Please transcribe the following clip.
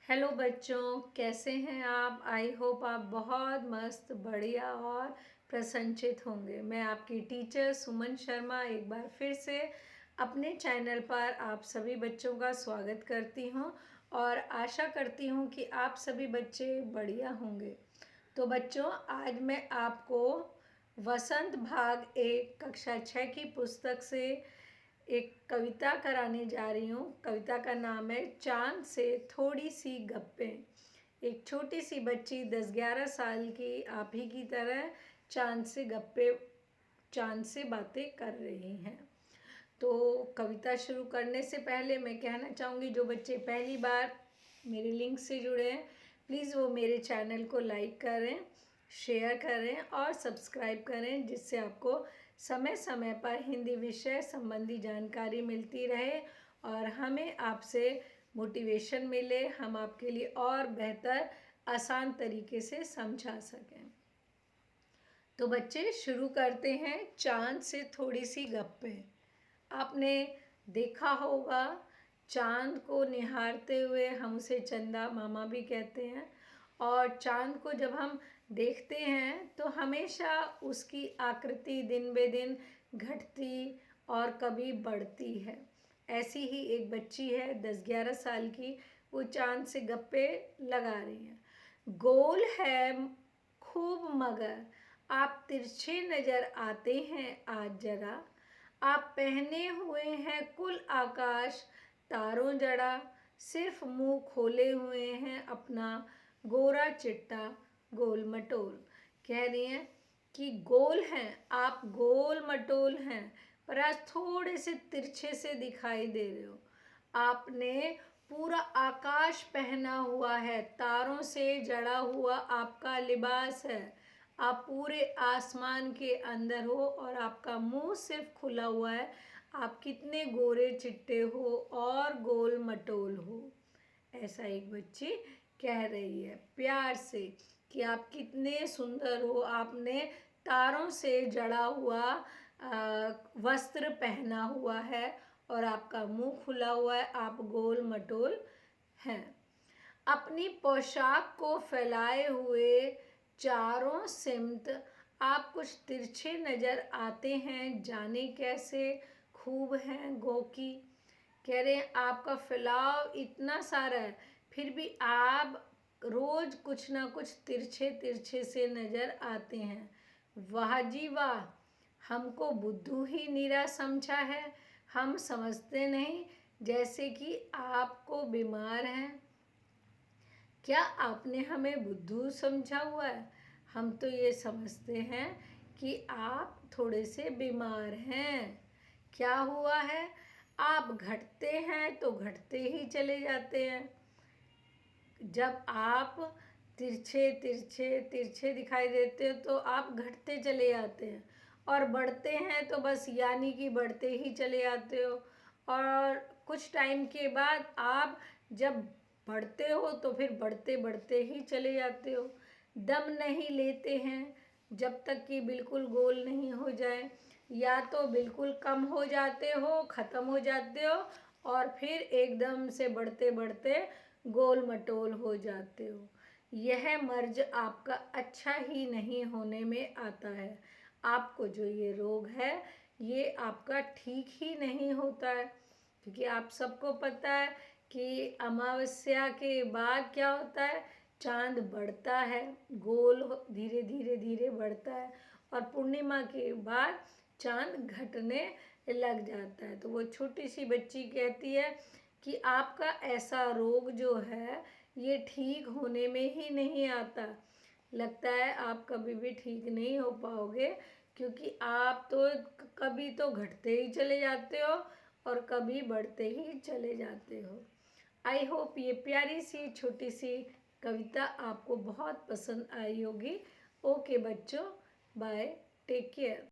Hello बच्चों, कैसे हैं आप? आई होप आप बहुत मस्त, बढ़िया और प्रसन्नचित होंगे। मैं आपकी टीचर सुमन शर्मा एक बार फिर से अपने चैनल पर आप सभी बच्चों का स्वागत करती हूं और आशा करती हूं कि आप सभी बच्चे बढ़िया होंगे। तो बच्चों, आज मैं आपको वसंत भाग 1 कक्षा 6 की पुस्तक से एक कविता कराने जा रही हूँ। कविता का नाम है चांद से थोड़ी सी गप्पें। एक छोटी सी बच्ची 10-11 साल की आप ही की तरह चांद से गप्पे, चांद से बातें कर रही हैं। तो कविता शुरू करने से पहले मैं कहना चाहूँगी, जो बच्चे पहली बार मेरे लिंक से जुड़े हैं, प्लीज़ वो मेरे चैनल को लाइक करें, शेयर करें और सब्सक्राइब करें, जिससे आपको समय समय पर हिंदी विषय संबंधी जानकारी मिलती रहे और हमें आपसे मोटिवेशन मिले, हम आपके लिए और बेहतर आसान तरीके से समझा सकें। तो बच्चे, शुरू करते हैं चांद से थोड़ी सी गप्पें। आपने देखा होगा, चांद को निहारते हुए हम उसे चंदा मामा भी कहते हैं, और चांद को जब हम देखते हैं तो हमेशा उसकी आकृति दिन बे दिन घटती और कभी बढ़ती है। ऐसी ही एक बच्ची है 10-11 साल की, वो चांद से गप्पे लगा रही है। गोल है खूब मगर आप तिरछे नजर आते हैं आज जरा, आप पहने हुए हैं कुल आकाश तारों जड़ा, सिर्फ मुंह खोले हुए हैं अपना गोरा चिट्टा गोल मटोल। कह रही हैं कि गोल हैं आप, गोल मटोल हैं, पर आज थोड़े से तिरछे से दिखाई दे रहे हो। आपने पूरा आकाश पहना हुआ है, तारों से जड़ा हुआ आपका लिबास है, आप पूरे आसमान के अंदर हो और आपका मुंह सिर्फ खुला हुआ है। आप कितने गोरे चिट्टे हो और गोल मटोल हो। ऐसा एक बच्ची कह रही है प्यार से कि आप कितने सुंदर हो, आपने तारों से जड़ा हुआ वस्त्र पहना हुआ है और आपका मुंह खुला हुआ है, आप गोल मटोल हैं। अपनी पोशाक को फैलाए हुए चारों सिमत आप कुछ तिरछे नजर आते हैं, जाने कैसे खूब हैं गोकी। कह रहे हैं आपका फैलाव इतना सारा है, फिर भी आप रोज कुछ ना कुछ तिरछे तिरछे से नजर आते हैं। वाह जी वाह, हमको बुद्धू ही निरा समझा है, हम समझते नहीं जैसे कि आपको बीमार हैं। क्या आपने हमें बुद्धू समझा हुआ है? हम तो ये समझते हैं कि आप थोड़े से बीमार हैं। क्या हुआ है? आप घटते हैं तो घटते ही चले जाते हैं। जब आप तिरछे तिरछे तिरछे दिखाई देते हो तो आप घटते चले जाते हैं, और बढ़ते हैं तो बस यानी कि बढ़ते ही चले जाते हो। और कुछ टाइम के बाद आप जब बढ़ते हो तो फिर बढ़ते बढ़ते ही चले जाते हो। दम नहीं लेते हैं जब तक कि बिल्कुल गोल नहीं हो जाए, या तो बिल्कुल कम हो जाते हो, ख़त्म हो जाते हो, और फिर एकदम से बढ़ते बढ़ते गोल मटोल हो जाते हो। यह मर्ज आपका अच्छा ही नहीं होने में आता है। आपको जो ये रोग है, ये आपका ठीक ही नहीं होता है, क्योंकि आप सबको पता है कि अमावस्या के बाद क्या होता है, चांद बढ़ता है, गोल धीरे धीरे धीरे बढ़ता है, और पूर्णिमा के बाद चांद घटने लग जाता है। तो वो छोटी सी बच्ची कहती है कि आपका ऐसा रोग जो है ये ठीक होने में ही नहीं आता। लगता है आप कभी भी ठीक नहीं हो पाओगे, क्योंकि आप तो कभी तो घटते ही चले जाते हो और कभी बढ़ते ही चले जाते हो। आई होप ये प्यारी सी छोटी सी कविता आपको बहुत पसंद आई होगी। ओके बच्चों, बाय, टेक केयर।